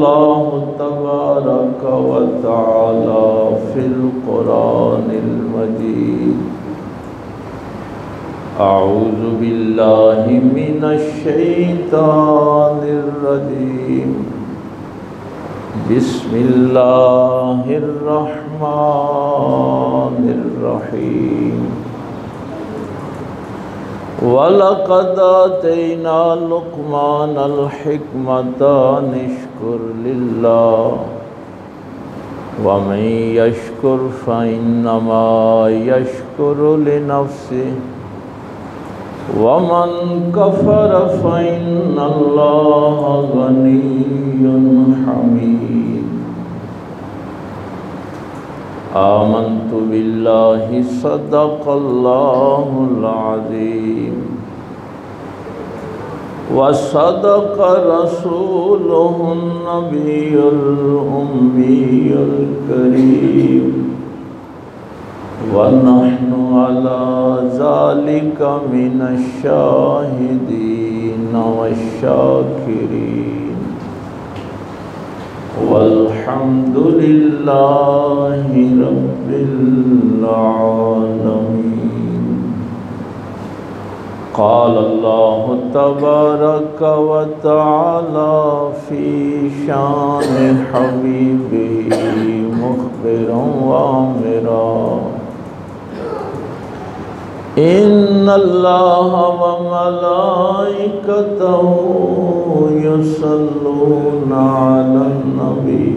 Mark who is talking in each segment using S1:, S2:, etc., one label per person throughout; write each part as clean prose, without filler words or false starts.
S1: अल्लाहु तबारक व तआला फिल कुरानिल मजीद। अऊज़ु बिल्लाहि मिनश शैतानिर रजीम। बिस्मिल्लाहिर रहमानिर रहीम। वलक़द आतैना लुक़मानल हिकमता अनिश्कुर लिल्लाह वमन यशकुर फ़इन्नमा यशकुरु लिनफ़्सिही वमन कफ़र फ़इन्नल्लाहा गनिय्युन हमीद। आमन्तु बिल्लाहि सदक़ल्लाहुल अज़ीम व सदक़ रसूलुहुन नबियुल उम्मियुल करीम व नहनु अला ज़ालिका मिनश शाहिदीन वश्शाकिरीन वल्हम्दुलिल्लाहि रब्बिल आलमीन। क़ाल अल्लाहु तबारक व तआला फ़ी शानि हबीबिही मुख़बिरन व आमिरा। इन्नल्लाहा व मलाइकतहु युसल्लूना अलन नबी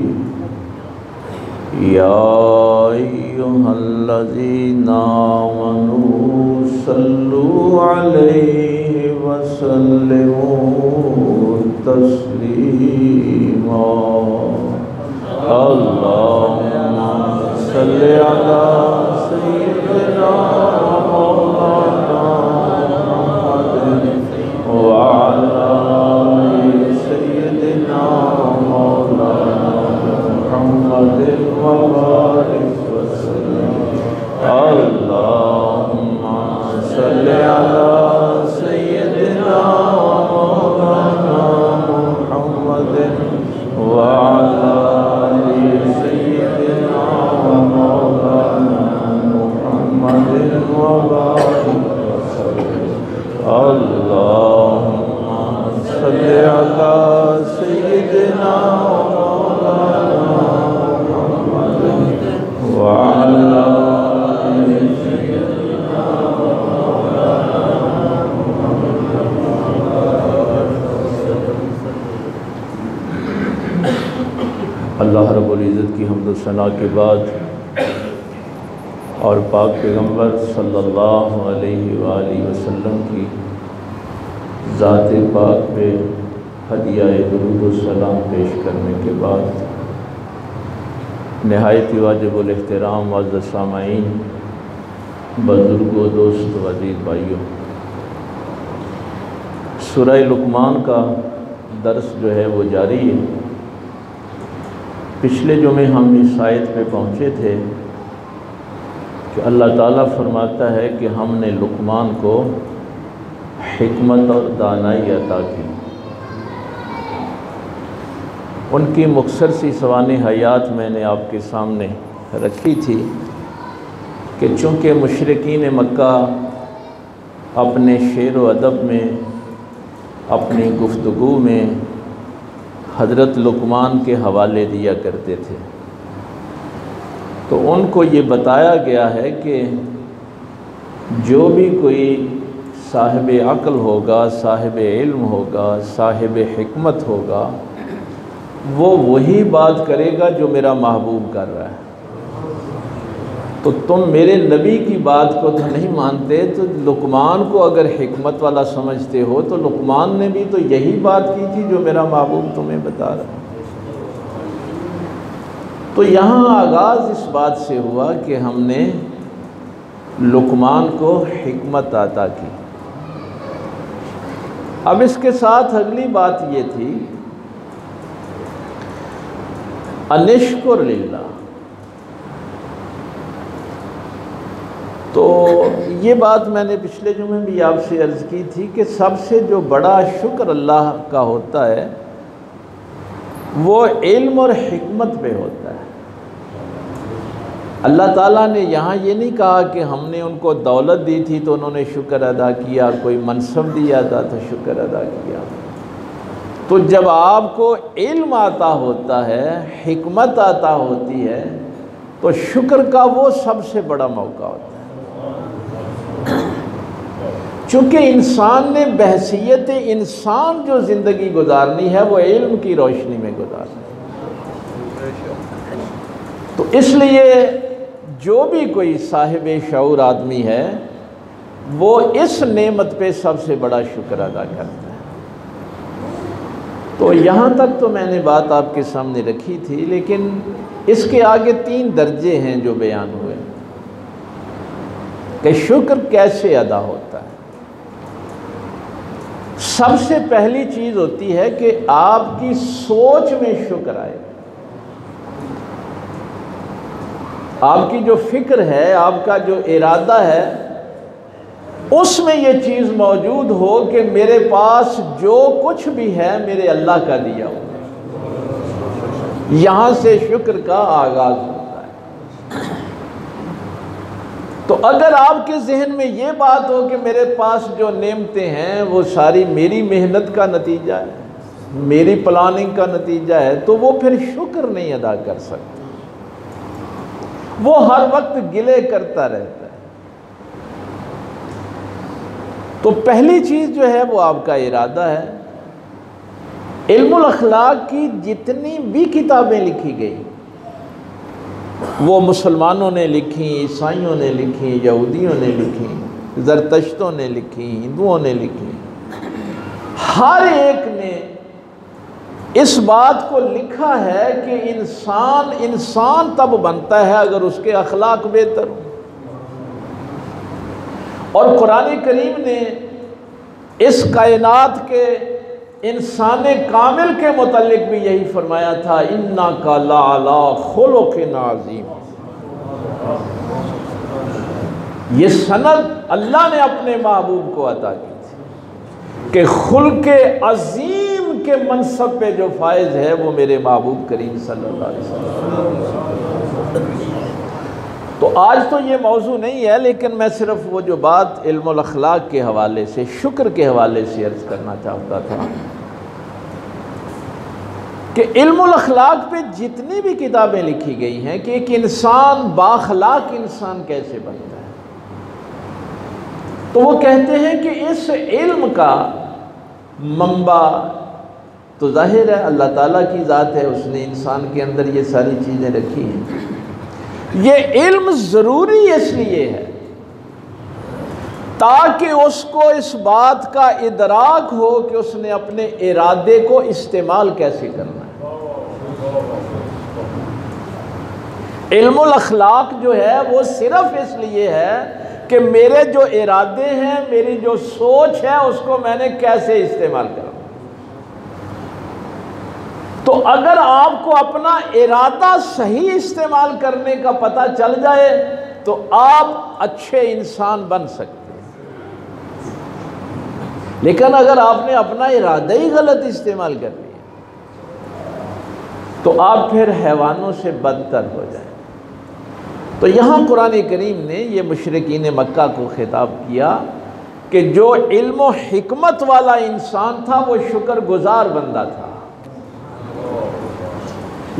S1: या अय्युहल्लज़ीना आमनू सल्लू अलैहि व सल्लिमू तस्लीमा। अल्लाहुम्मा सल्लि अला सय्यिदिना अल्लाह रब्बुल इज़्ज़त की हम्द व सना के बाद और पाक पैगम्बर सल्लल्लाहु अलैहि वसल्लम की ज़ात पाक पे हदिया दुरूद व सलाम पेश करने के बाद नहायत वाजिबुल एहतराम मुअज़्ज़ज़ सामाईन, बुज़ुर्गों, दोस्त व अज़ीज़ भाइयों, सूरह लुक़मान का दर्स जो है वो जारी है। पिछले जुमे हम इस आयत पे पहुँचे थे कि अल्लाह ताला फरमाता है कि हमने लुक़मान को हिकमत और दानाई अता की। उनकी मुख्तसर सी सवाने हयात मैंने आपके सामने रखी थी कि चूँकि मुशरिकीन मक्का अपने शेर व अदब में, अपनी गुफ्तगू में हज़रत लुक़मान के हवाले दिया करते थे, तो उनको ये बताया गया है कि जो भी कोई साहिब अक़ल होगा, साहिब इल्म होगा, साहिब हिकमत होगा, वो वही बात करेगा जो मेरा महबूब कर रहा है। तो तुम मेरे नबी की बात को तो नहीं मानते, तो लुक़मान को अगर हिकमत वाला समझते हो तो लुक़मान ने भी तो यही बात की थी जो मेरा महबूब तुम्हें बता रहा है। तो यहाँ आगाज़ इस बात से हुआ कि हमने लुक़मान को हिकमत अता की। अब इसके साथ अगली बात ये थी अनिश्कुर लिल्लाह। तो ये बात मैंने पिछले जुमे भी आपसे अर्ज़ की थी कि सबसे जो बड़ा शुक्र अल्लाह का होता है वो इल्म और हिकमत पे होता है। अल्लाह ताला ने यहाँ ये नहीं कहा कि हमने उनको दौलत दी थी तो उन्होंने शुक्र अदा किया, कोई मनसब दिया था तो शुक्र अदा किया। तो जब आपको इल्म आता होता है, हिकमत आता होती है, तो शुक्र का वो सबसे बड़ा मौका होता है। चूँकि इंसान ने बहसीयत इंसान जो ज़िंदगी गुजारनी है वो इल्म की रोशनी में गुजारनी है। तो इसलिए जो भी कोई साहिब शऊर आदमी है वो इस नेमत पे सबसे बड़ा शुक्र अदा करता है। तो यहाँ तक तो मैंने बात आपके सामने रखी थी, लेकिन इसके आगे 3 दर्जे हैं जो बयान हुए कि शुक्र कैसे अदा होता है। सबसे पहली चीज़ होती है कि आपकी सोच में शुक्र आए। आपकी जो फिक्र है, आपका जो इरादा है, उसमें ये चीज़ मौजूद हो कि मेरे पास जो कुछ भी है मेरे अल्लाह का दिया हुआ। यहाँ से शुक्र का आगाज़ होता है। तो अगर आपके जहन में ये बात हो कि मेरे पास जो नेमतें हैं वो सारी मेरी मेहनत का नतीजा है, मेरी प्लानिंग का नतीजा है, तो वो फिर शुक्र नहीं अदा कर सकते। वो हर वक्त गिले करता रहता है। तो पहली चीज़ जो है वो आपका इरादा है। इल्मुल अखलाक की जितनी भी किताबें लिखी गई, वो मुसलमानों ने लिखी, ईसाइयों ने लिखी, यहूदियों ने लिखी, ज़रतश्तों ने लिखी, हिंदुओं ने लिखी, हर एक ने इस बात को लिखा है कि इंसान तब बनता है अगर उसके अखलाक बेहतर हो। और कुरान करीम ने इस कायनात के इंसान कामिल के मुतल्लिक भी यही फरमाया था, इन्ना का लाला खुलुक़िन अज़ीम। ये सनद अल्लाह ने अपने महबूब को अता की थी कि खुल्क़े अज़ीम के मनसब पे जो फायज़ है वो मेरे महबूब करीम सल्लल्लाहु अलैहि वसल्लम। तो आज तो ये मौजू नहीं है, लेकिन मैं सिर्फ वो जो बात इल्मुल अखलाक के हवाले से, शुक्र के हवाले से अर्ज़ करना चाहता था कि इल्मुल अखलाक पे जितनी भी किताबें लिखी गई हैं कि एक इंसान बाखलाक इंसान कैसे बनता है, तो वो कहते हैं कि इस इल्म का मंबा तो जाहिर है अल्लाह ताला की ज़ात है, उसने इंसान के अंदर ये सारी चीज़ें रखी हैं। ये इल्म ज़रूरी इसलिए है ताकि उसको इस बात का इदराक हो कि उसने अपने इरादे को इस्तेमाल कैसे करना है। इल्मुल अखलाक जो है वो सिर्फ इसलिए है कि मेरे जो इरादे हैं, मेरी जो सोच है, उसको मैंने कैसे इस्तेमाल करा। तो अगर आपको अपना इरादा सही इस्तेमाल करने का पता चल जाए तो आप अच्छे इंसान बन सकते हैं। लेकिन अगर आपने अपना इरादा ही गलत इस्तेमाल कर लिया तो आप फिर हैवानों से बदतर हो जाए। तो यहाँ कुरान करीम ने ये मुशरिकीन मक्का को खिताब किया कि जो इल्म और हिकमत वाला इंसान था वो शुक्रगुजार बंदा था।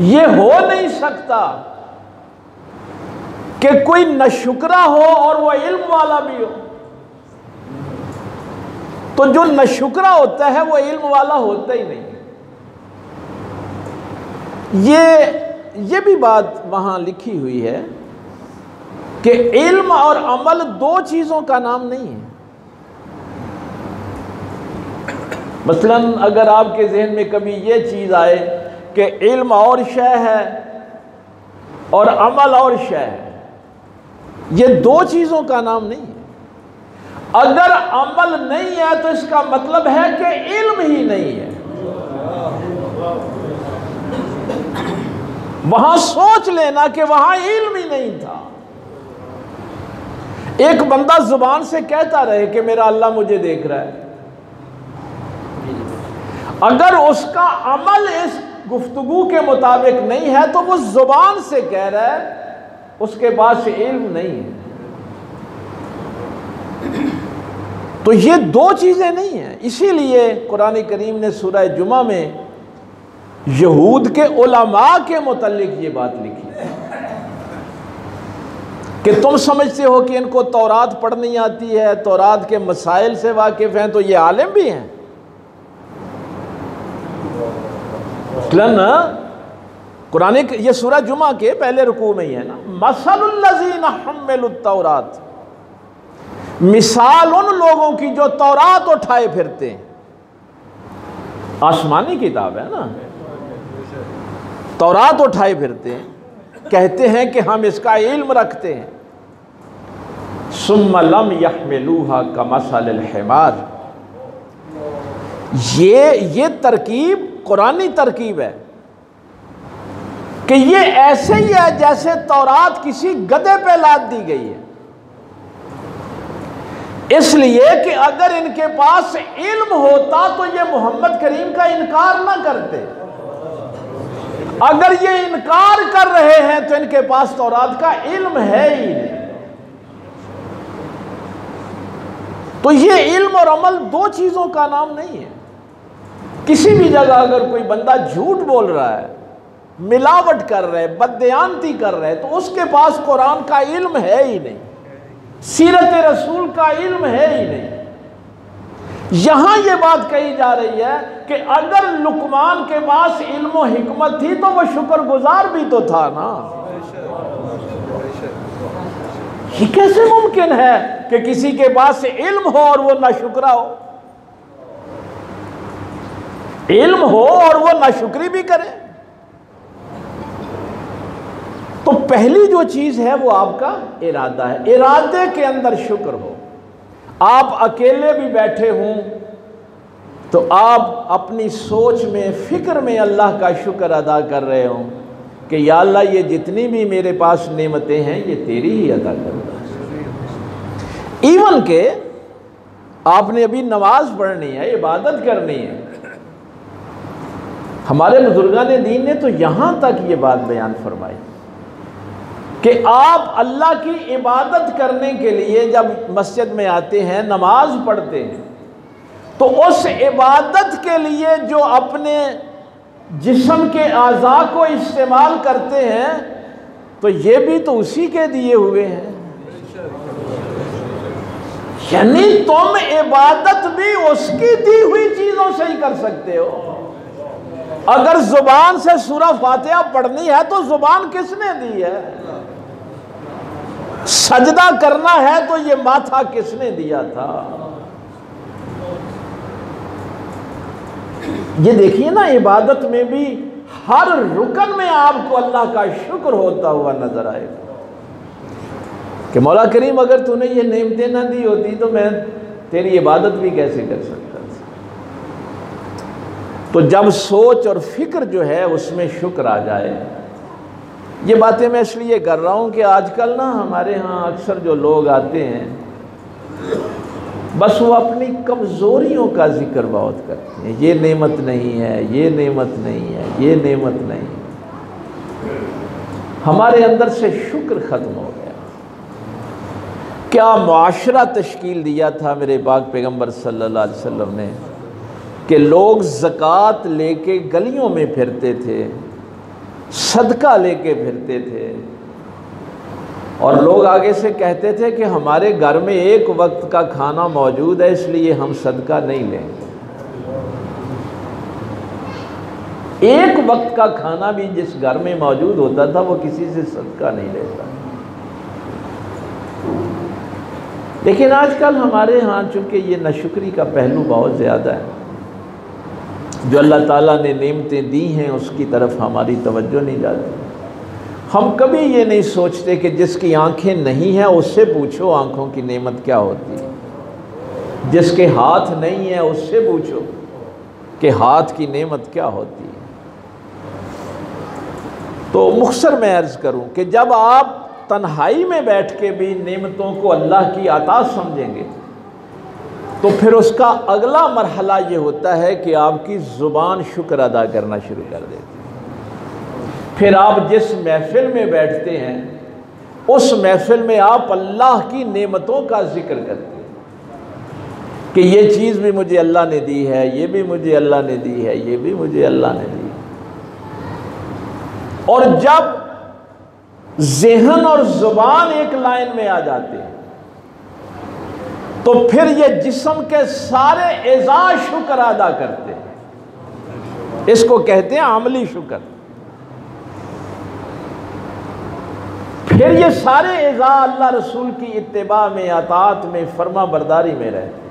S1: ये हो नहीं सकता कि कोई नशुक्रा हो और वो इल्म वाला भी हो। तो जो नशुक्रा होता है वो इल्म वाला होता ही नहीं। ये भी बात वहां लिखी हुई है कि इल्म और अमल 2 चीज़ों का नाम नहीं है। मसलन अगर आपके जहन में कभी ये चीज़ आए कि इल्म और शय है और अमल और शय है, ये 2 चीज़ों का नाम नहीं है। अगर अमल नहीं है तो इसका मतलब है कि इल्म ही नहीं है। वहां सोच लेना कि वहां इल्म ही नहीं था। एक बंदा जुबान से कहता रहे कि मेरा अल्लाह मुझे देख रहा है, अगर उसका अमल इस गुफ्तगू के मुताबिक नहीं है तो वो जुबान से कह रहा है, उसके पास इल्म नहीं है। तो ये दो चीजें नहीं हैं। इसीलिए कुरान करीम ने सूरह जुमा में यहूद के उलमा के मुतल्लिक ये बात लिखी कि तुम समझते हो कि इनको तौरात पढ़नी आती है, तौरात के मसाइल से वाकिफ हैं, तो ये आलिम भी हैं। कुरान ये सूरह जुमा के पहले रुकू में ही है ना, मसलुल्लज़ीना हम्मिलुत तौरात, मिसाल उन लोगों की जो तौरात उठाए फिरते हैं। आसमानी किताब है ना, तौरात उठाए फिरते हैं, कहते हैं कि हम इसका इल्म रखते हैं। सुम्मा लम यहमिलूहा कमसलिल हिमार, ये तरकीब कुरानी तरकीब है कि ये ऐसे ही है जैसे तौरात किसी गधे पे लाद दी गई है। इसलिए कि अगर इनके पास इल्म होता तो ये मोहम्मद करीम का इनकार ना करते। अगर ये इनकार कर रहे हैं तो इनके पास तौरात का इल्म है ही नहीं। तो ये इल्म और अमल दो चीजों का नाम नहीं है। किसी भी जगह अगर कोई बंदा झूठ बोल रहा है, मिलावट कर रहा है, बददयानती कर रहा है, तो उसके पास कुरान का इल्म है ही नहीं, सीरत रसूल का इल्म है ही नहीं। यहां यह बात कही जा रही है कि अगर लुकमान के पास इल्म और हिकमत थी तो वह शुक्रगुजार भी तो था ना। ये कैसे मुमकिन है कि किसी के पास इल्म हो और वो नाशुक्रा हो, इल्म हो और वो नाशुक्री भी करे? तो पहली जो चीज है वो आपका इरादा है। इरादे के अंदर शुक्र हो। आप अकेले भी बैठे हों तो आप अपनी सोच में, फिक्र में अल्लाह का शुक्र अदा कर रहे हों कि या अल्लाह ये जितनी भी मेरे पास नेमतें हैं ये तेरी ही अदा कर रहा है। इवन के आपने अभी नमाज पढ़नी है, इबादत करनी है। हमारे बुजुर्गान दीन ने तो यहां तक ये बात बयान फरमाई कि आप अल्लाह की इबादत करने के लिए जब मस्जिद में आते हैं, नमाज पढ़ते हैं, तो उस इबादत के लिए जो अपने जिस्म के आज़ा को इस्तेमाल करते हैं तो ये भी तो उसी के दिए हुए हैं। यानी तुम इबादत भी उसकी दी हुई चीजों से ही कर सकते हो। अगर जुबान से सूरह फातिहा पढ़नी है तो जुबान किसने दी है? सजदा करना है तो ये माथा किसने दिया था? ये देखिए ना, इबादत में भी हर रुकन में आपको अल्लाह का शुक्र होता हुआ नजर आएगा कि मौला करीम अगर तूने ये नेमतें ना दी होती तो मैं तेरी इबादत भी कैसे कर सकता था। तो जब सोच और फिक्र जो है उसमें शुक्र आ जाए। ये बातें मैं इसलिए कर रहा हूँ कि आजकल ना हमारे यहाँ अक्सर जो लोग आते हैं बस वो अपनी कमज़ोरियों का जिक्र बहुत करते हैं। ये नेमत नहीं है, ये नेमत नहीं है, ये नेमत नहीं है। हमारे अंदर से शुक्र ख़त्म हो गया। क्या मुआशरा तश्कील दिया था मेरे पाक पैगम्बर सल्लल्लाहु अलैहि वसल्लम ने कि लोग ज़कात लेके गलियों में फिरते थे, सदका लेके फिरते थे, और लोग आगे से कहते थे कि हमारे घर में एक वक्त का खाना मौजूद है इसलिए हम सदका नहीं लेंगे। एक वक्त का खाना भी जिस घर में मौजूद होता था वो किसी से सदका नहीं लेता। लेकिन आजकल हमारे यहाँ चूँकि ये नाशुक्री का पहलू बहुत ज़्यादा है, जो अल्लाह ताला ने नेमतें दी हैं उसकी तरफ हमारी तवज्जो नहीं जाती। हम कभी ये नहीं सोचते कि जिसकी आंखें नहीं हैं उससे पूछो आंखों की नेमत क्या होती है, जिसके हाथ नहीं है उससे पूछो कि हाथ की नेमत क्या होती है। तो मुख्तसर मैं अर्ज़ करूं कि जब आप तन्हाई में बैठ के भी नेमतों को अल्लाह की अता समझेंगे तो फिर उसका अगला मरहला ये होता है कि आपकी ज़ुबान शुक्र अदा करना शुरू कर देती है। फिर आप जिस महफिल में बैठते हैं उस महफिल में आप अल्लाह की नेमतों का जिक्र करते हैं कि ये चीज़ भी मुझे अल्लाह ने दी है, ये भी मुझे अल्लाह ने दी है, ये भी मुझे अल्लाह ने दी है। और जब ज़हन और ज़ुबान एक लाइन में आ जाते हैं तो फिर ये जिस्म के सारे एज़ा शुक्र अदा करते हैं। इसको कहते हैं अमली शुक्र। फिर ये सारे एज़ा अल्लाह रसूल की इत्तिबा में, अताअत में, फर्मा बरदारी में रहते हैं।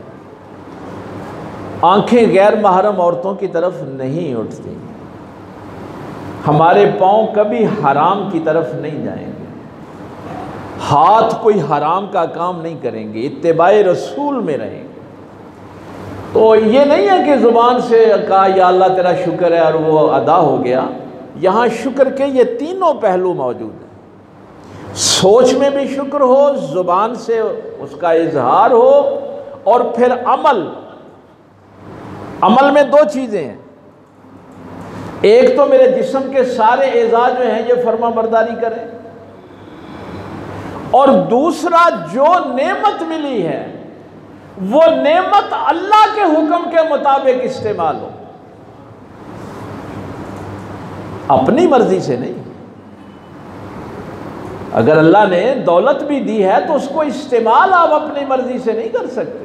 S1: आंखें गैर महरम औरतों की तरफ नहीं उठती, हमारे पांव कभी हराम की तरफ नहीं जाएंगे, हाथ कोई हराम का काम नहीं करेंगे, इत्तिबाए रसूल में रहेंगे। तो ये नहीं है कि ज़ुबान से कहा या अल्लाह तेरा शुक्र है और वो अदा हो गया। यहाँ शुक्र के ये तीनों पहलू मौजूद हैं। सोच में भी शुक्र हो, ज़ुबान से उसका इजहार हो, और फिर अमल में दो चीज़ें हैं। एक तो मेरे जिस्म के सारे एज़ा जो हैं ये फर्मा बरदारी करें, और दूसरा जो नेमत मिली है वो नेमत अल्लाह के हुक्म के मुताबिक इस्तेमाल हो, अपनी मर्जी से नहीं। अगर अल्लाह ने दौलत भी दी है तो उसको इस्तेमाल आप अपनी मर्जी से नहीं कर सकते।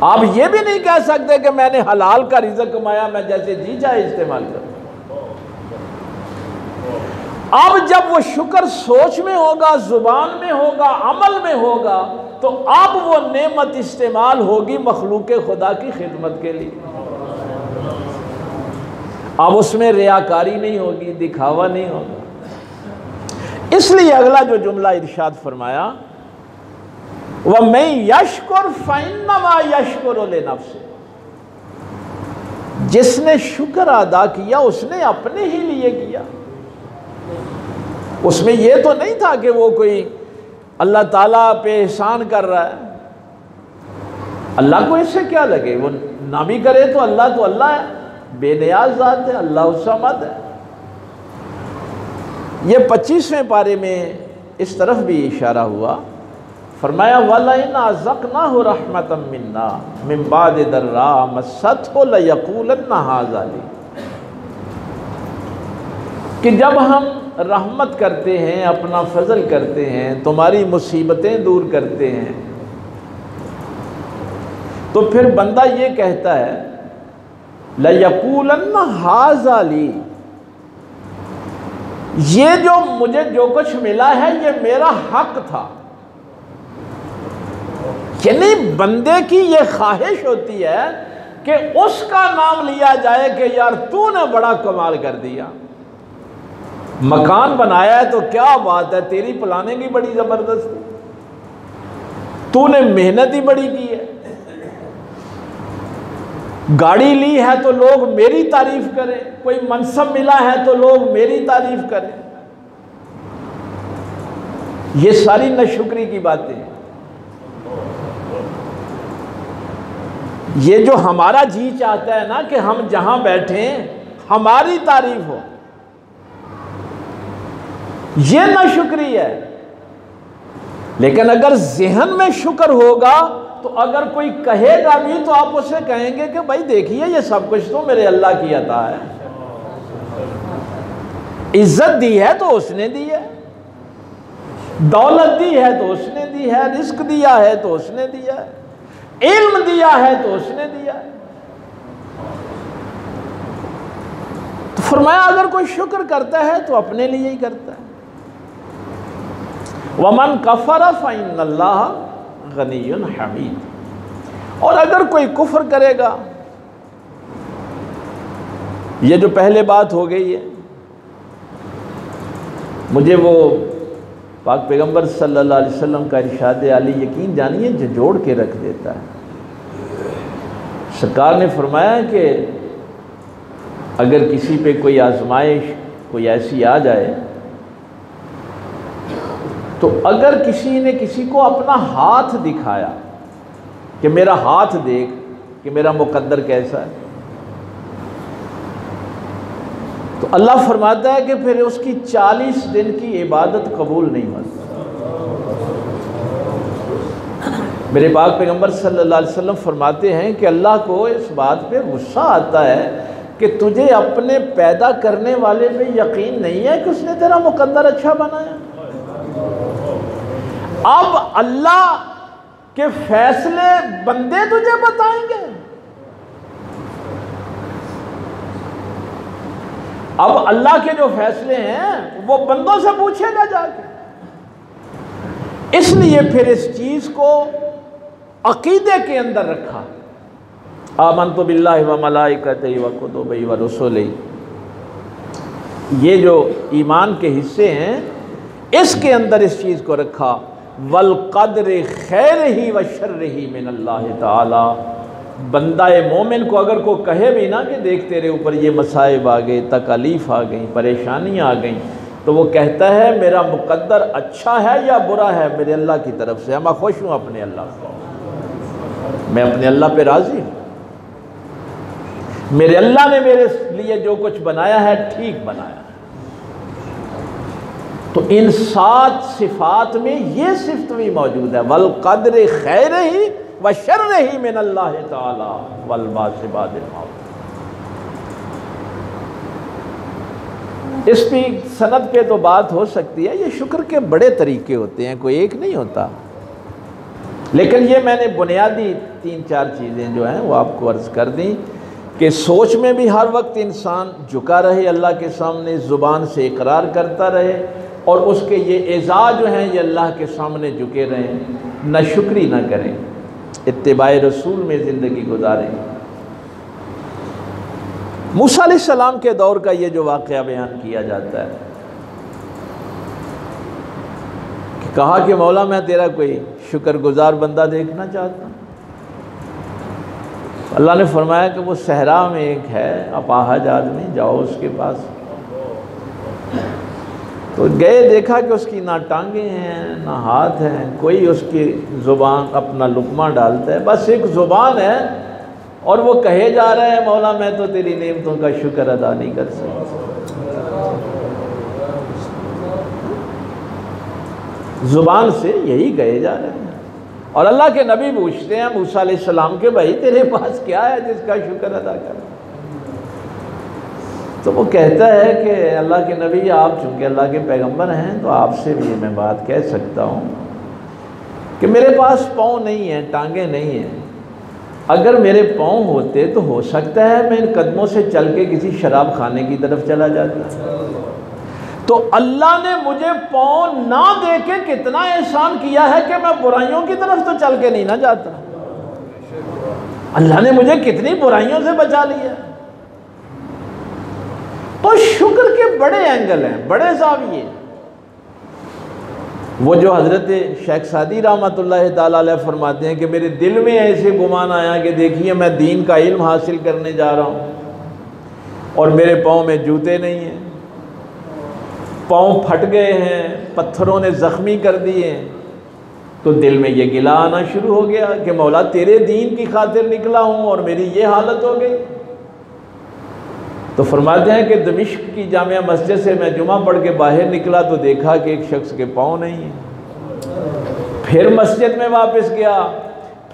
S1: आप ये भी नहीं कह सकते कि मैंने हलाल का रिज़्क़ कमाया, मैं जैसे जी चाहे इस्तेमाल करूं। अब जब वो शुक्र सोच में होगा, ज़ुबान में होगा, अमल में होगा, तो अब वो नेमत इस्तेमाल होगी मखलूक खुदा की खिदमत के लिए। अब उसमें रियाकारी नहीं होगी, दिखावा नहीं होगा। इसलिए अगला जो जुमला इरशाद फरमाया, वह मैं यशकुर फइन्नमा यशकुरु लिनफ्सिही, जिसने शुक्र अदा किया उसने अपने ही लिए किया। उसमें यह तो नहीं था कि वो कोई अल्लाह ताला पे एहसान कर रहा है। अल्लाह को इससे क्या लगे, वो ना भी करे तो अल्लाह है, बेनियाज ज़ात है, अल्लाह समद है। ये 25वें पारे में इस तरफ भी इशारा हुआ, फरमाया वलइन अज़क़नाहु रहमतम मिन्ना मिन बाद दर्रा मस्सतहु लयक़ूलन्ना हाज़ा ली, कि जब हम रहमत करते हैं, अपना फजल करते हैं, तुम्हारी मुसीबतें दूर करते हैं, तो फिर बंदा ये कहता है लयक़ूलन्ना हाज़ा ली, ये जो मुझे जो कुछ मिला है ये मेरा हक था। यानी बंदे की ये ख्वाहिश होती है कि उसका नाम लिया जाए कि यार तूने बड़ा कमाल कर दिया, मकान बनाया है तो क्या बात है, तेरी प्लानिंग ही बड़ी ज़बरदस्त है, तूने मेहनत ही बड़ी की है। गाड़ी ली है तो लोग मेरी तारीफ करें, कोई मनसब मिला है तो लोग मेरी तारीफ करें। ये सारी नाशुक्री की बातें हैं। ये जो हमारा जी चाहता है ना कि हम जहां बैठे हमारी तारीफ हो, ये नाशुक्री है। लेकिन अगर ज़हन में शुक्र होगा तो अगर कोई कहेगा भी तो आप उसे कहेंगे कि भाई देखिए ये सब कुछ तो मेरे अल्लाह की अता है। इज्जत दी है तो उसने दी है, दौलत दी है तो उसने दी है, रिस्क दिया है तो उसने दिया है, इल्म दिया है तो उसने दिया है। तो फरमाया अगर कोई शुक्र करता है तो अपने लिए ही करता है। वमन कफर फइन्नल्लाह गनियुन हमीद, और अगर कोई कुफ्र करेगा, ये जो पहले बात हो गई है, मुझे वो पाक पैगंबर सल्लल्लाहु अलैहि वसल्लम का इरशाद आली यकीन जानिए जो जोड़ के रख देता है। सरकार ने फरमाया कि अगर किसी पे कोई आजमाइश कोई ऐसी आ जाए, तो अगर किसी ने किसी को अपना हाथ दिखाया कि मेरा हाथ देख कि मेरा मुकद्दर कैसा है, तो अल्लाह फरमाता है कि फिर उसकी 40 दिन की इबादत कबूल नहीं होती। मेरे पाक पैगंबर सल्लल्लाहु अलैहि वसल्लम फरमाते हैं कि अल्लाह को इस बात पे गुस्सा आता है कि तुझे अपने पैदा करने वाले पे यकीन नहीं है कि उसने तेरा मुकद्दर अच्छा बनाया। अब अल्लाह के फैसले बंदे तुझे बताएंगे। अब अल्लाह के जो फैसले हैं वो बंदों से पूछेगा जाके। इसलिए फिर इस चीज को अकीदे के अंदर रखा। आमन्तु बिल्लाहि व मलाइकतिही व कुतुबिही व रुसुलिही, ये जो ईमान के हिस्से हैं इसके अंदर इस चीज़ को रखा। वल क़द्रि खैरिही व शर्रिही मिनल्लाहि ताला। बंदा मोमिन को अगर को कहे भी ना कि देख तेरे ऊपर ये मसाइब आ गए, तकलीफ़ आ गई, परेशानियाँ आ गई, तो वो कहता है मेरा मुकद्दर अच्छा है या बुरा है मेरे अल्लाह की तरफ से, मैं खुश हूँ अपने अल्लाह को, मैं अपने अल्लाह पे राज़ी हूँ, मेरे अल्लाह ने मेरे लिए जो कुछ बनाया है ठीक बनाया है। तो इन 7 सिफात में ये सिफ्त भी मौजूद है। वल क़द्रि खैरिही व शर्रिही मिनल्लाहि ताला वल बाअस बादिल मौत। इस पे सनद पे तो बात हो सकती है, ये शुक्र के बड़े तरीके होते हैं, कोई एक नहीं होता, लेकिन ये मैंने बुनियादी 3-4 चीज़ें जो हैं वो आपको अर्ज़ कर दी कि सोच में भी हर वक्त इंसान झुका रहे अल्लाह के सामने, ज़ुबान से इकरार करता रहे और उसके ये एज़ा जो हैं ये अल्लाह के सामने झुके रहें, नाशुक्री ना करें, इत्तिबाए रसूल में ज़िंदगी गुजारें। मूसा अलैहिस्सलाम के दौर का ये जो वाक़या बयान किया जाता है कि कहा कि मौला मैं तेरा कोई शुक्रगुजार बंदा देखना चाहता हूँ। अल्लाह ने फरमाया कि वो सहरा में एक है अपाहज आदमी, जाओ उसके पास। तो गए, देखा कि उसकी ना टांगे हैं ना हाथ हैं, कोई उसकी ज़ुबान अपना लुक़मा डालता है, बस एक ज़ुबान है और वो कहे जा रहा है मौला मैं तो तेरी नेमतों का शुक्र अदा नहीं कर सकता। ज़ुबान से यही कहे जा रहे हैं। और अल्लाह के नबी पूछते हैं मूसा अलैहिस्सलाम के भाई तेरे पास क्या है जिसका शुक्र अदा कर। तो वो कहता है कि अल्लाह के नबी आप चूँकि अल्लाह के पैगंबर हैं तो आपसे भी मैं बात कह सकता हूँ कि मेरे पास पाँव नहीं है, टांगे नहीं हैं। अगर मेरे पाँव होते तो हो सकता है मैं इन कदमों से चल के किसी शराब खाने की तरफ चला जाता। तो अल्लाह ने मुझे पाँव ना दे के कितना एहसान किया है कि मैं बुराइयों की तरफ तो चल के नहीं ना जाता। अल्लाह ने मुझे कितनी बुराइयों से बचा लिया। तो शुक्र के बड़े एंगल हैं, बड़े ज़ाविये। वो जो हज़रत शेख सादी रहमतुल्लाह ताला अलैह फरमाते हैं कि मेरे दिल में ऐसे गुमान आया कि देखिए मैं दीन का इल्म हासिल करने जा रहा हूँ और मेरे पाँव में जूते नहीं हैं, पाँव फट गए हैं, पत्थरों ने ज़ख्मी कर दिए। तो दिल में ये गिला आना शुरू हो गया कि मौला तेरे दीन की खातिर निकला हूँ और मेरी ये हालत हो गई। तो फरमाते हैं कि दमिश्क की जामिया मस्जिद से मैं जुमा पढ़ के बाहर निकला तो देखा कि एक शख्स के पाँव नहीं है। फिर मस्जिद में वापस गया,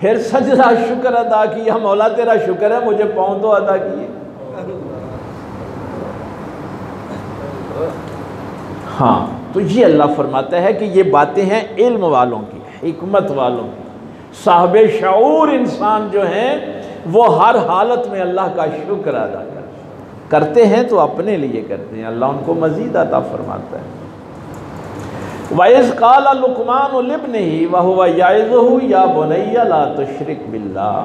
S1: फिर सजदा शुक्र अदा किया, मौला तेरा शुक्र है मुझे पाँव तो अदा किए। हाँ, तो ये अल्लाह फरमाता है कि ये बातें हैं इल्म वालों की, हिकमत वालों की। साहिब शऊर इंसान जो हैं वो हर हालत में अल्लाह का शुक्र अदा करते हैं, तो अपने लिए करते हैं, अल्लाह उनको मज़ीद अता फरमाता है। वइज़ क़ाल लुक़मान लिब्निही व हुवा याइज़ुहु या बुनय्या ला तुश्रिक बिल्लाह।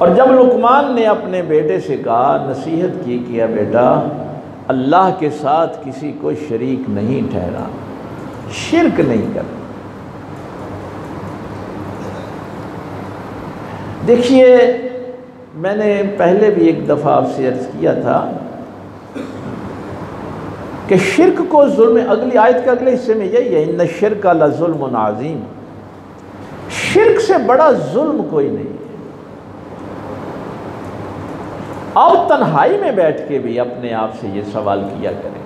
S1: और जब लुक़मान ने अपने बेटे से कहा, नसीहत की, किया बेटा अल्लाह के साथ किसी को शरीक नहीं ठहरा, शिरक नहीं कर। देखिए मैंने पहले भी एक दफ़ा आपसे अर्ज़ किया था कि शिरक को जुल्म, अगली आयत के अगले हिस्से में यही है, इन्न शिरक लज़ुल्मुन अज़ीम। शिरक से बड़ा जुल्म कोई नहीं है। अब तन्हाई में बैठ के भी अपने आप से ये सवाल किया करें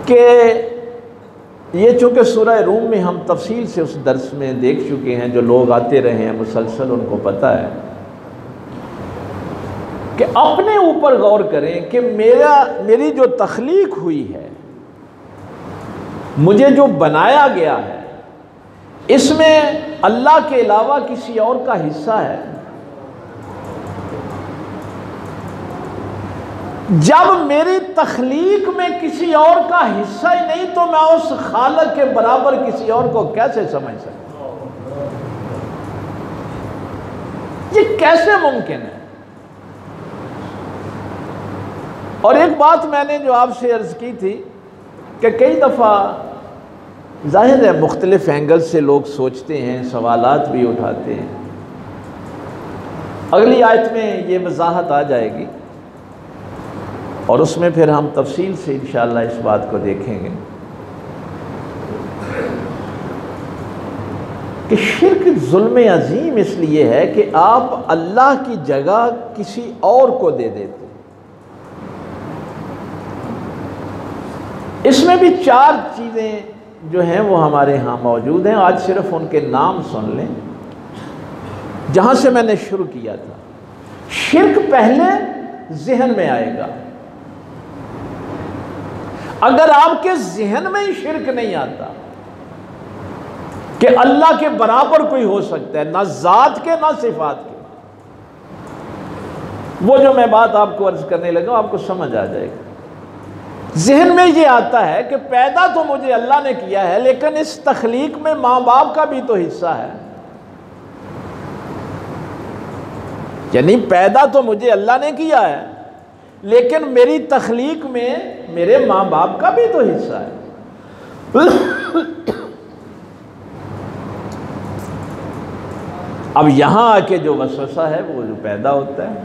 S1: कि ये चूँकि सूरह रूम में हम तफसील से उस दर्स में देख चुके हैं, जो लोग आते रहे हैं मुसलसल उनको पता है, कि अपने ऊपर गौर करें कि मेरी जो तख्लीक हुई है, मुझे जो बनाया गया है, इसमें अल्लाह के अलावा किसी और का हिस्सा है। जब मेरी तख्लीक में किसी और का हिस्सा ही नहीं, तो मैं उस खालिक के बराबर किसी और को कैसे समझ सकता हूं? ये कैसे मुमकिन है? और एक बात मैंने जो आपसे अर्ज की थी कि कई दफ़ा जाहिर है मुख्तलिफ एंगल से लोग सोचते हैं, सवालात भी उठाते हैं। अगली आयत में ये वजाहत आ जाएगी और उसमें फिर हम तफसील से इंशाअल्लाह इस बात को देखेंगे कि शिर्क जुल्म अजीम इसलिए है कि आप अल्लाह की जगह किसी और को दे देते। इसमें भी 4 चीज़ें जो हैं वो हमारे यहाँ मौजूद हैं। आज सिर्फ उनके नाम सुन लें जहाँ से मैंने शुरू किया था। शिर्क पहले जहन में आएगा। अगर आपके जहन में ही शिर्क नहीं आता कि अल्लाह के बराबर कोई हो सकता है, ना ज़ात के ना सिफात के, वो जो मैं बात आपको अर्ज करने लगा आपको समझ आ जाएगा। जहन में ये आता है कि पैदा तो मुझे अल्लाह ने किया है, लेकिन इस तख्लीक में माँ बाप का भी तो हिस्सा है। यानी पैदा तो मुझे अल्लाह ने किया है, लेकिन मेरी तख्लीक में मेरे माँ बाप का भी तो हिस्सा है। अब यहां आके जो वसवसा है वो जो पैदा होता है,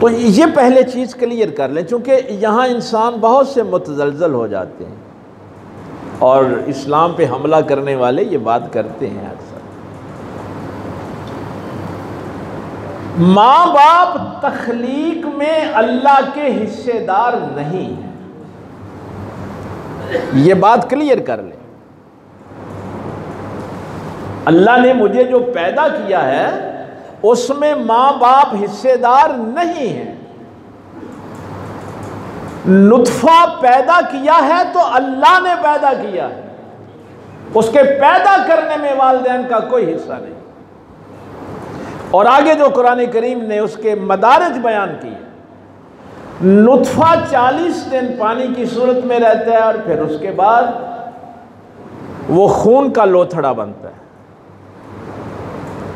S1: तो ये पहले चीज़ क्लियर कर लें, चूँकि यहाँ इंसान बहुत से मुतज़लज़ल हो जाते हैं और इस्लाम पे हमला करने वाले ये बात करते हैं अक्सर। माँ बाप तख्लीक में अल्लाह के हिस्सेदार नहीं है, ये बात क्लियर कर ले। अल्लाह ने मुझे जो पैदा किया है उसमें माँ बाप हिस्सेदार नहीं है। नुत्फा पैदा किया है तो अल्लाह ने पैदा किया है, उसके पैदा करने में वालिदैन का कोई हिस्सा नहीं। और आगे जो कुरान करीम ने उसके मदारिज बयान किए, नुत्फा 40 दिन पानी की सूरत में रहता है और फिर उसके बाद वो खून का लोथड़ा बनता है।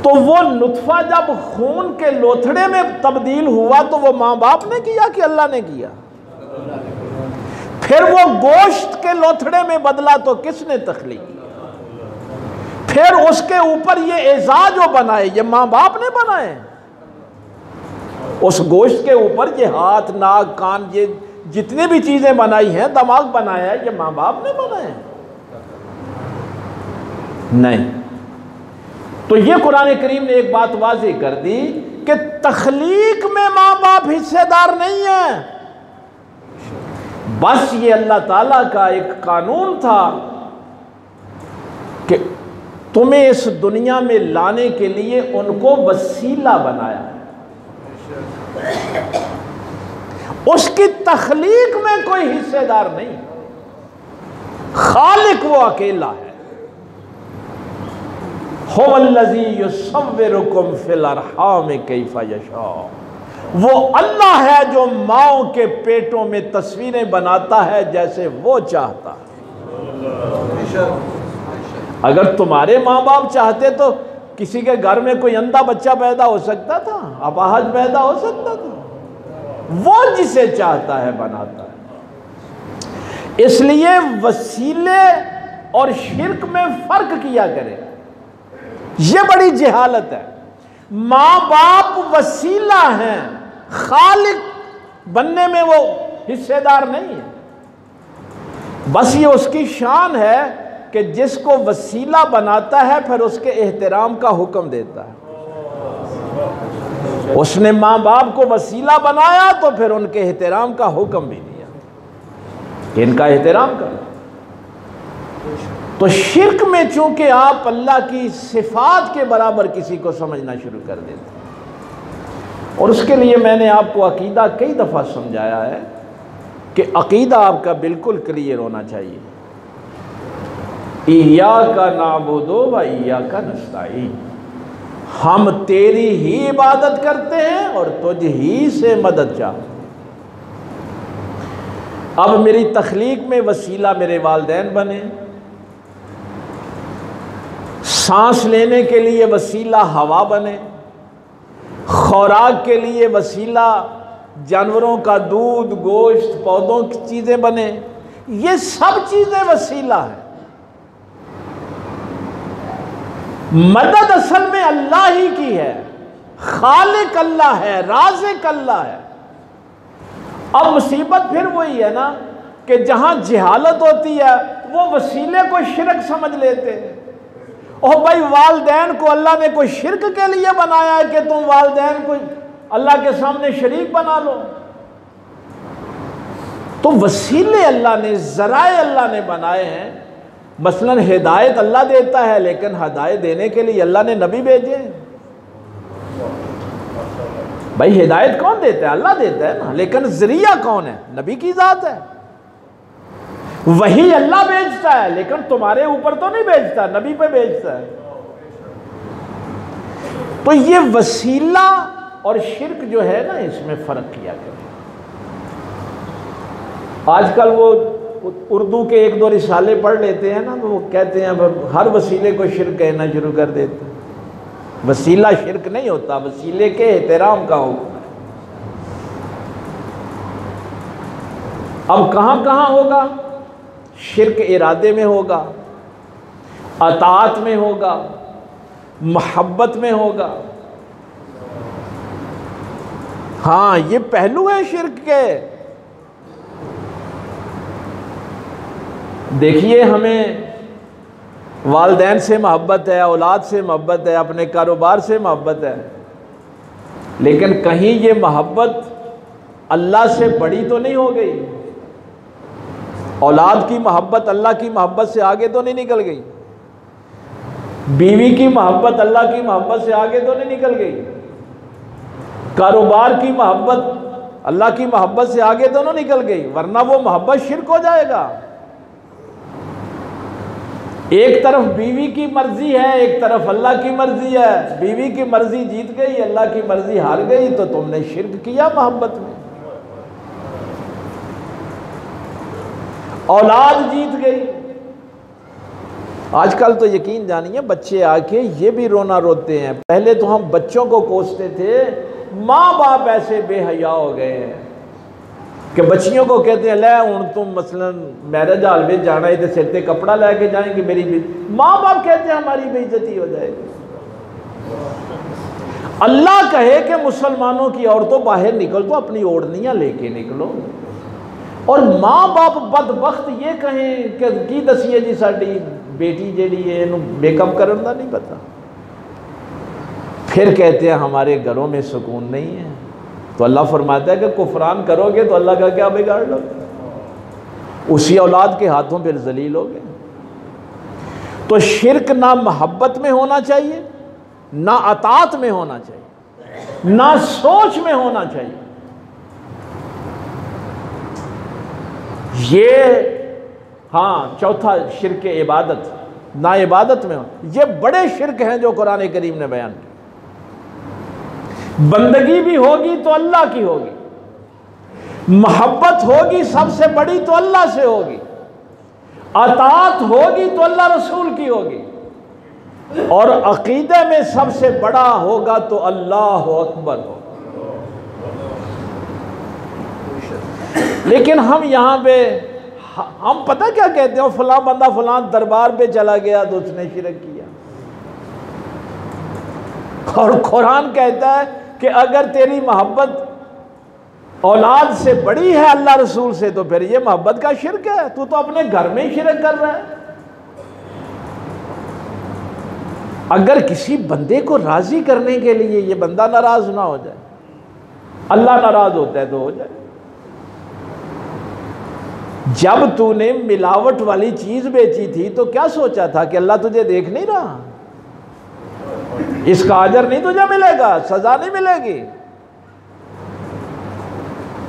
S1: तो वो नुत्फा जब खून के लोथड़े में तब्दील हुआ तो वो माँ बाप ने किया कि अल्लाह ने किया? फिर वो गोश्त के लोथड़े में बदला तो किसने तख्लीक की? फिर उसके ऊपर ये एज़ा जो बनाए ये माँ बाप ने बनाए। उस गोश्त के ऊपर ये हाथ नाक कान ये जितनी भी चीजें बनाई हैं, दिमाग बनाया है, ये माँ बाप ने बनाए नहीं। तो ये कुरान करीम ने एक बात वाज़ेह कर दी कि तख्लीक में माँ बाप हिस्सेदार नहीं है। बस ये अल्लाह ताला का एक कानून था कि तुम्हें इस दुनिया में लाने के लिए उनको वसीला बनाया है। उसकी तख्लीक में कोई हिस्सेदार नहीं, खालिक वो अकेला है। हुवल्लज़ी युसव्विरुकुम फिल अरहाम कैफ़ यशा, वो अल्लाह है जो माओं के पेटों में तस्वीरें बनाता है जैसे वो चाहता है। अगर तुम्हारे माँ बाप चाहते तो किसी के घर में कोई अंधा बच्चा पैदा हो सकता था, अपाहज पैदा हो सकता था। वो जिसे चाहता है बनाता है। इसलिए वसीले और शिर्क में फर्क किया करें, ये बड़ी जहालत है। माँ बाप वसीला हैं, खालिक बनने में वो हिस्सेदार नहीं है। बस ये उसकी शान है कि जिसको वसीला बनाता है फिर उसके एहतराम का हुक्म देता है। उसने माँ बाप को वसीला बनाया तो फिर उनके एहतराम का हुक्म भी दिया कि इनका एहतराम करो। तो शिर्क में चूंकि आप अल्लाह की सिफात के बराबर किसी को समझना शुरू कर देते हैं, और उसके लिए मैंने आपको अकीदा कई दफ़ा समझाया है कि अकीदा आपका बिल्कुल क्लियर होना चाहिए। इय्याका नअबुदु व इय्याका नस्तईन, हम तेरी ही इबादत करते हैं और तुझ ही से मदद चाहते हैं। अब मेरी तख्लीक में वसीला मेरे वालिदैन बने, सांस लेने के लिए वसीला हवा बने, खुराक के लिए वसीला जानवरों का दूध, गोश्त, पौधों की चीज़ें बने, ये सब चीज़ें वसीला है। मदद असल में अल्लाह ही की है, खालिक अल्लाह है, राज़िक अल्लाह है। अब मुसीबत फिर वही है ना कि जहां जहालत होती है वो वसीले को शिरक समझ लेते हैं। ओ भाई, वालदैन को अल्लाह ने कोई शिरक के लिए बनाया है कि तुम वालदैन को अल्लाह के सामने शरीक बना लो? तो वसीले अल्लाह ने, ज़राए अल्लाह ने बनाए हैं। मसलन हिदायत अल्लाह देता है, लेकिन हिदायत देने के लिए अल्लाह ने नबी भेजे। भाई हिदायत कौन देता है? अल्लाह देता है ना, लेकिन जरिया कौन है? नबी की जात है। वही अल्लाह भेजता है, लेकिन तुम्हारे ऊपर तो नहीं भेजता, नबी पे भेजता है। तो ये वसीला और शिर्क जो है ना, इसमें फ़र्क किया गया। आजकल वो उर्दू के एक दो रिसाले पढ़ लेते हैं ना, तो वो कहते हैं हर वसीले को शिर्क कहना शुरू कर देते हैं। वसीला शिर्क नहीं होता, वसीले के एहतराम का हुक्म है। अब कहाँ कहाँ होगा शिर्क? इरादे में होगा, अताअत में होगा, मोहब्बत में होगा। हाँ, ये पहलू है शिर्क के। देखिए, हमें वालिदैन से मोहब्बत है, औलाद से मोहब्बत है, अपने कारोबार से मोहब्बत है, लेकिन कहीं ये मोहब्बत अल्लाह से बड़ी तो नहीं हो गई? औलाद की मोहब्बत अल्लाह की मोहब्बत से आगे तो नहीं निकल गई? बीवी की मोहब्बत अल्लाह की मोहब्बत से आगे तो नहीं निकल गई? कारोबार की मोहब्बत अल्लाह की मोहब्बत से आगे तो नहीं निकल गई? वरना वो मोहब्बत शिर्क हो जाएगा। एक तरफ बीवी की मर्जी है, एक तरफ अल्लाह की मर्जी है। बीवी की मर्जी जीत गई, अल्लाह की मर्जी हार गई, तो तुमने शिर्क किया मोहब्बत में। औलाद जीत गई। आजकल तो यकीन जानिए, बच्चे आके ये भी रोना रोते हैं। पहले तो हम बच्चों को कोसते थे, माँ बाप ऐसे बेहया हो गए हैं कि बच्चियों को कहते हैं, ले हूँ तुम मसलन मैरिज हाल में जाना है तो सिर पे कपड़ा लेके जाएंगे, मेरी माँ बाप कहते हैं हमारी बेइज्जती हो जाएगी। अल्लाह कहे कि मुसलमानों की औरतों बाहर निकल तो अपनी ओढ़नियाँ लेके निकलो, और माँ बाप बदबख्त ये कहें कि की दसिए जी साड़ी बेटी जी है मेकअप करन दा नहीं पता। फिर कहते हैं हमारे घरों में सुकून नहीं है। तो अल्लाह फरमाता है कि कुफरान करोगे तो अल्लाह का क्या बिगाड़ लोगे? उसी औलाद के हाथों फिर जलील होगे। तो शिर्क ना मोहब्बत में होना चाहिए, ना अतात में होना चाहिए, ना सोच में होना चाहिए। ये हाँ, चौथा शिर्क इबादत, ना इबादत में हो। ये बड़े शिर्क हैं जो कुरान करीम ने बयान किया। बंदगी भी होगी तो अल्लाह की होगी, मोहब्बत होगी सबसे बड़ी तो अल्लाह से होगी, अताअत होगी तो अल्लाह रसूल की होगी, और अकीदे में सबसे बड़ा होगा तो अल्लाह अकबर हो। लेकिन हम यहाँ पे हम पता क्या कहते हैं, फलां बंदा फलां दरबार पे चला गया तो उसने शिरक किया। और कुरान कहता है कि अगर तेरी मोहब्बत औलाद से बड़ी है अल्लाह रसूल से, तो फिर ये मोहब्बत का शिरक है। तू तो अपने घर में ही शिरक कर रहा है। अगर किसी बंदे को राज़ी करने के लिए ये बंदा नाराज़ ना हो जाए, अल्लाह नाराज़ होता है तो हो जाए। जब तूने मिलावट वाली चीज़ बेची थी तो क्या सोचा था कि अल्लाह तुझे देख नहीं रहा, इसका अजर नहीं तुझे मिलेगा, सज़ा नहीं मिलेगी।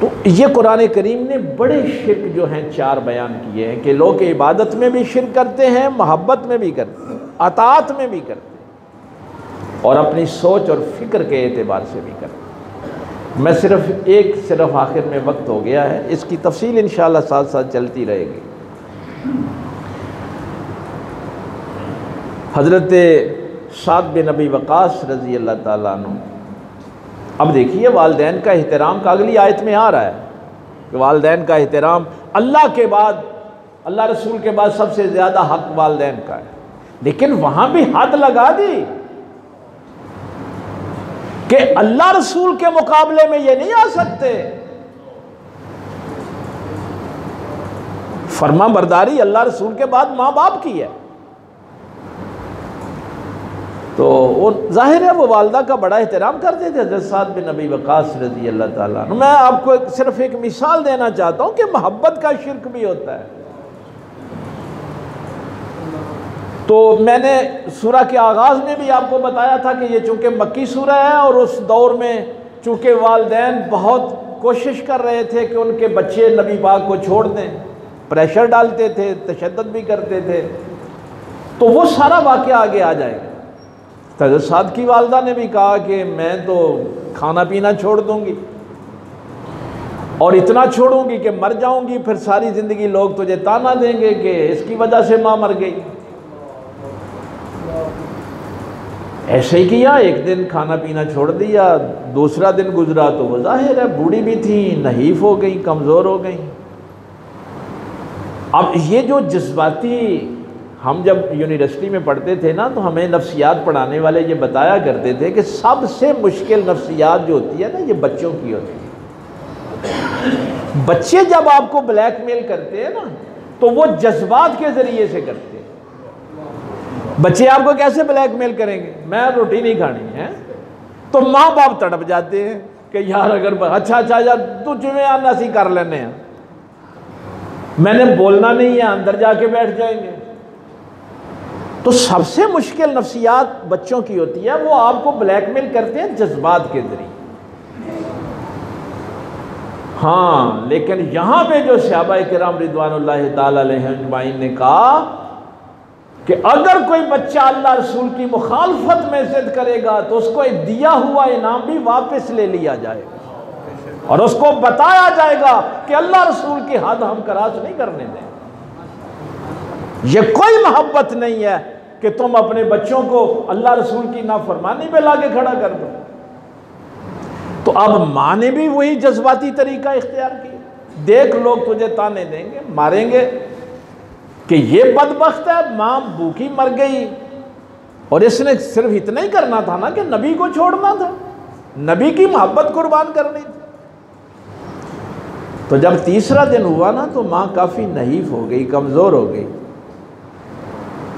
S1: तो ये कुरान करीम ने बड़े शिर्क जो हैं 4 बयान किए हैं कि लोग इबादत में भी शिर्क करते हैं, मोहब्बत में भी करते हैं, अताअत में भी करते हैं, और अपनी सोच और फिक्र के एतबार से भी करते हैं। मैं सिर्फ आखिर में वक्त हो गया है, इसकी तफसील इंशाअल्लाह साथ साथ चलती रहेगी। हज़रत साद बिन अबी वक़ास रज़ी अल्लाह ताला अन्हु, अब देखिए वालिदैन का एहतराम का अगली आयत में आ रहा है कि वालिदैन का एहतराम अल्लाह के बाद, अल्लाह रसूल के बाद सबसे ज़्यादा हक वालिदैन का है। लेकिन वहाँ भी हद लगा दी कि अल्लाह रसूल के मुकाबले में ये नहीं आ सकते। फर्मा बरदारी अल्लाह रसूल के बाद माँ बाप की है, तो वो जाहिर है वो वालदा का बड़ा एहतराम करते थे हज़रत साद बिन अबी वक़ास रज़ी अल्लाह ताला अन्हु। मैं आपको सिर्फ एक मिसाल देना चाहता हूँ कि मोहब्बत का शिर्क भी होता है। तो मैंने सूरा के आगाज़ में भी आपको बताया था कि ये चूँकि मक्की सूरा है और उस दौर में चूँकि वालिदैन बहुत कोशिश कर रहे थे कि उनके बच्चे नबी पाक को छोड़ दें, प्रेशर डालते थे, तशद्दुद भी करते थे, तो वो सारा वाक़या आगे आ जाएगा। हज़रत साद की वालदा ने भी कहा कि मैं तो खाना पीना छोड़ दूँगी और इतना छोड़ूंगी कि मर जाऊँगी, फिर सारी ज़िंदगी लोग तुझे ताना देंगे कि इसकी वजह से माँ मर गई। ऐसे ही किया, एक दिन खाना पीना छोड़ दिया, दूसरा दिन गुजरा तो वो जाहिर है बूढ़ी भी थी, नहीफ हो गई, कमज़ोर हो गई। अब ये जो जज्बाती, हम जब यूनिवर्सिटी में पढ़ते थे ना तो हमें नफ्सियात पढ़ाने वाले ये बताया करते थे कि सबसे मुश्किल नफ्सियात जो होती है ना ये बच्चों की होती है। बच्चे जब आपको ब्लैकमेल करते हैं ना तो वो जज्बात के ज़रिए से करते हैं। बच्चे आपको कैसे ब्लैकमेल करेंगे, मैं रोटी नहीं खानी है, तो माँ बाप तड़प जाते हैं कि यार अगर अच्छा यार तू जिम्मे आना सी कर लेने हैं, मैंने बोलना नहीं है, अंदर जाके बैठ जाएंगे। तो सबसे मुश्किल नफ्सियात बच्चों की होती है, वो आपको ब्लैकमेल करते हैं जज्बात के जरिए। हाँ, लेकिन यहां पे जो सहाबाए किराम रिदवानुल्लाहि ताला अलैहिम अजमाइन ने कहा कि अगर कोई बच्चा अल्लाह रसूल की मुखालफत में जिद करेगा तो उसको दिया हुआ इनाम भी वापस ले लिया जाएगा और उसको बताया जाएगा कि अल्लाह रसूल की हद हम क्रॉस नहीं करने दें। ये कोई मोहब्बत नहीं है कि तुम अपने बच्चों को अल्लाह रसूल की नाफरमानी पे लाके खड़ा कर दो। तो अब माँ ने भी वही जज्बाती तरीका इख्तियार किया, देख लोग तुझे ताने देंगे, मारेंगे कि ये बदबख्त है, माँ भूखी मर गई। और इसने सिर्फ इतना ही करना था ना कि नबी को छोड़ना था, नबी की मोहब्बत कुर्बान करनी थी। तो जब तीसरा दिन हुआ ना तो माँ काफ़ी नहीफ हो गई, कमज़ोर हो गई।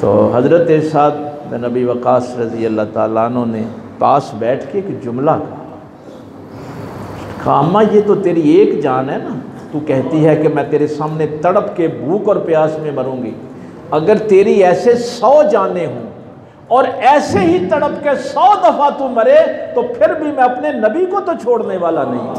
S1: तो हज़रत साद बिन अबी वक़ास रज़ी अल्लाह ताला अन्हु ने पास बैठ के एक जुमला कहा, अम्मा ये तो तेरी एक जान है ना, तू कहती है कि मैं तेरे सामने तड़प के भूख और प्यास में मरूंगी, अगर तेरी ऐसे 100 जाने हों और ऐसे ही तड़प के 100 दफ़ा तू मरे तो फिर भी मैं अपने नबी को तो छोड़ने वाला नहीं हूँ।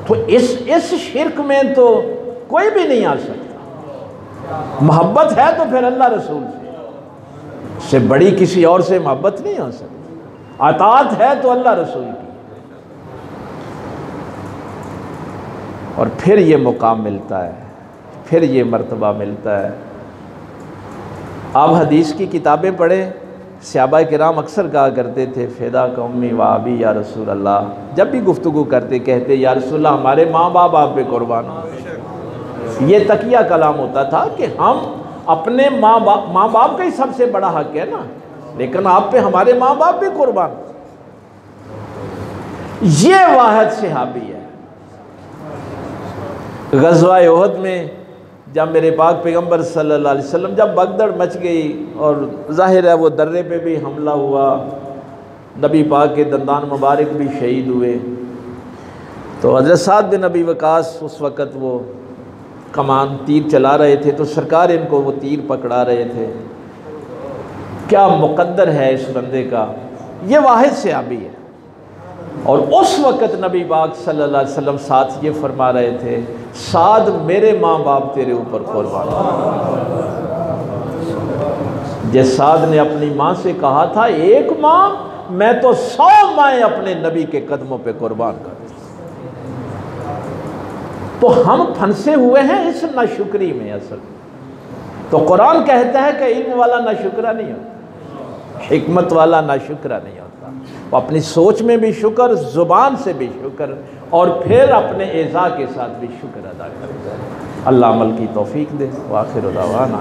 S1: तो इस शिर्क में तो कोई भी नहीं आ सकता। मोहब्बत है तो फिर अल्लाह रसूल से बड़ी किसी और से मोहब्बत नहीं हो सकती। अताअत है तो अल्लाह रसूल की, और फिर ये मुकाम मिलता है, फिर ये मर्तबा मिलता है। आप हदीस की किताबें पढ़ें, सहाबाए किराम अक्सर कहा करते थे फ़िदा का उम्मी व अबी या रसूल अल्लाह। जब भी गुफ्तगू करते कहते या रसूल अल्लाह हमारे माँ बाप आप पे कुर्बान हो। ये तकिया कलाम होता था कि हम अपने माँ बाप का ही सबसे बड़ा हक है ना, लेकिन आप पे हमारे माँ बाप भी कुर्बान। ये वाहिद सहाबी है। ग़ज़वा उहद में जब मेरे पाक पैगम्बर सल्लल्लाहु अलैहि वसल्लम जब भगदड़ मच गई और ज़ाहिर है वो दर्रे पे भी हमला हुआ, नबी पाक के दंदान मुबारक भी शहीद हुए, तो हज़रत साद बिन अबी वक़ास उस वक़्त वो कमान तीर चला रहे थे, तो सरकार इनको वो तीर पकड़ा रहे थे। क्या मुक़द्दर है इस बंदे का, ये वाहिद सहाबी है। और उस वक़्त नबी पाक सल्लल्लाहु अलैहि वसल्लम साथ ये फरमा रहे थे, साद मेरे माँ बाप तेरे ऊपर कुर्बान। जिस साद ने अपनी माँ से कहा था, एक माँ, मैं तो 100 माएँ अपने नबी के कदमों पे कुर्बान कर दी। तो हम फंसे हुए हैं इस नाशुक्री में। असल तो कुरान कहता है कि इल्म वाला नाशुक्रा नहीं होता, हिकमत वाला नाशुक्रा नहीं होता। वो अपनी सोच में भी शुक्र, ज़ुबान से भी शुक्र, और फिर अपने एज़ा के साथ भी शुक्र अदा करता है। अल्लाह अमल की तौफीक दे। व आखिर दावाना।